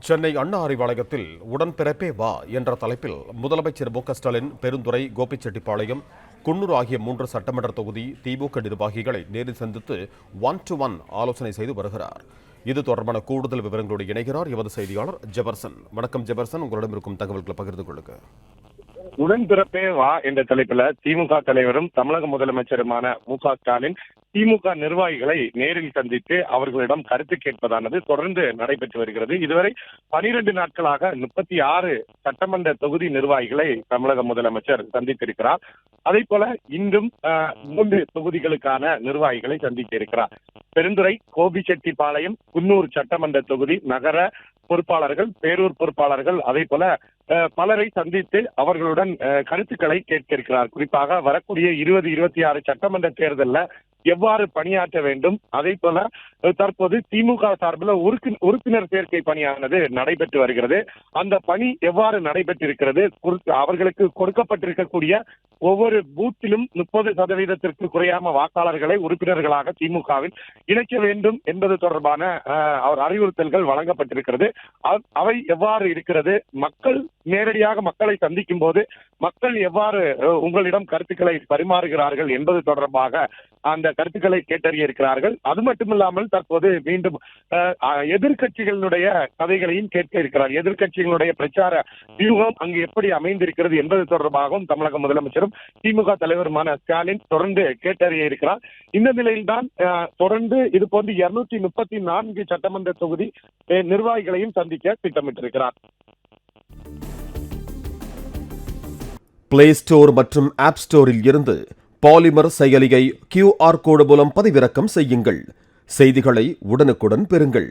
சென்னை அண்ணா அறிவாலயத்தில் உடன்பிறப்பே வா என்ற தலைப்பில் முதலமைச்சர் மு.க.ஸ்டாலின், பெருந்துறை, கோபிச்செட்டிப்பாளையம், குன்னூர் ஆகிய 3 சட்டமன்ற தொகுதி திமுக நிர்வாகிகளை நேரில் சந்தித்து 1-to-1 ஆலோசனை செய்து வருகிறார். இது தொடர்பான கூடுதல் விவரங்களோடு இணைகிறார் எமது செய்தியாளர் ஜெபர்சன். வணக்கம் ஜெபர்சன், உங்களிடம் இருக்கும் தகவல்களை பகிர்ந்து கொள்ளுங்க. உடன்பிறப்பே வா என்ற தலைப்புல திமுக தலைவரும் தமிழக முதலமைச்சருமான மு.க.ஸ்டாலின் திமுக நிர்வாகிகளை நேரில் சந்தித்து அவர்களிடம் கருத்து கேட்பதானது தொடர்ந்து நடைபெற்று வருகிறது. இதுவரை 12 நாட்களாக 36 சட்டமன்ற தொகுதி நிர்வாகிகளை தமிழக முதலமைச்சர் சந்தித்திருக்கிறார். அதே போல இன்றும் 3 தொகுதிகளுக்கான நிர்வாகிகளை சந்திக்க இருக்கிறார். பெருந்துறை, கோபிச்செட்டிப்பாளையம், குன்னூர் சட்டமன்ற தொகுதி நகர பொறுப்பாளர்கள், பேரூர் பொறுப்பாளர்கள், அதே போல பலரை சந்தித்து அவர்களுடன் கருத்துக்களை கேட்க இருக்கிறார். குறிப்பாக வரக்கூடிய 2026 சட்டமன்ற தேர்தலில் எவ்வாறு பணியாற்ற வேண்டும், அதே போல தற்போது திமுக சார்பில் உறுப்பினர் சேர்க்கை பணியானது நடைபெற்று வருகிறது. அந்த பணி எவ்வாறு நடைபெற்றிருக்கிறது, அவர்களுக்கு கொடுக்கப்பட்டிருக்கக்கூடிய ஒவ்வொரு பூத்திலும் 30% குறையாம வாக்காளர்களை உறுப்பினர்களாக திமுகவில் இணைக்க வேண்டும் என்பது தொடர்பான அறிவுறுத்தல்கள் வழங்கப்பட்டிருக்கிறது. அவை எவ்வாறு இருக்கிறது, மக்கள் நேரடியாக மக்களை சந்திக்கும் போது மக்கள் எவ்வாறு உங்களிடம் கருத்துக்களை பரிமாறுகிறார்கள் என்பது தொடர்பாக அந்த கருத்துக்களை கேட்டறிய இருக்கிறார்கள். அது மட்டுமில்லாமல் தற்போது மீண்டும் எதிர்கட்சிகளுடைய கதைகளையும் கேட்க இருக்கிறார். எதிர்கட்சிகளுடைய பிரச்சார வியூகம் அங்கு எப்படி அமைந்திருக்கிறது என்பது தொடர்பாகவும் தமிழக முதலமைச்சரும் திமுக தலைவருமான ஸ்டாலின் தொடர்ந்து கேட்டறிய இருக்கிறார். இந்த நிலையில்தான் தொடர்ந்து இது போன்று 234 சட்டமன்ற தொகுதி நிர்வாகிகளையும் சந்திக்க திட்டமிட்டிருக்கிறார். பிளே ஸ்டோர் மற்றும் ஆப் ஸ்டோரில் இருந்து பாலிமர் செயலியை QR கோடு மூலம் பதிவிறக்கம் செய்யுங்கள். செய்திகளை உடனுக்குடன் பெறுங்கள்.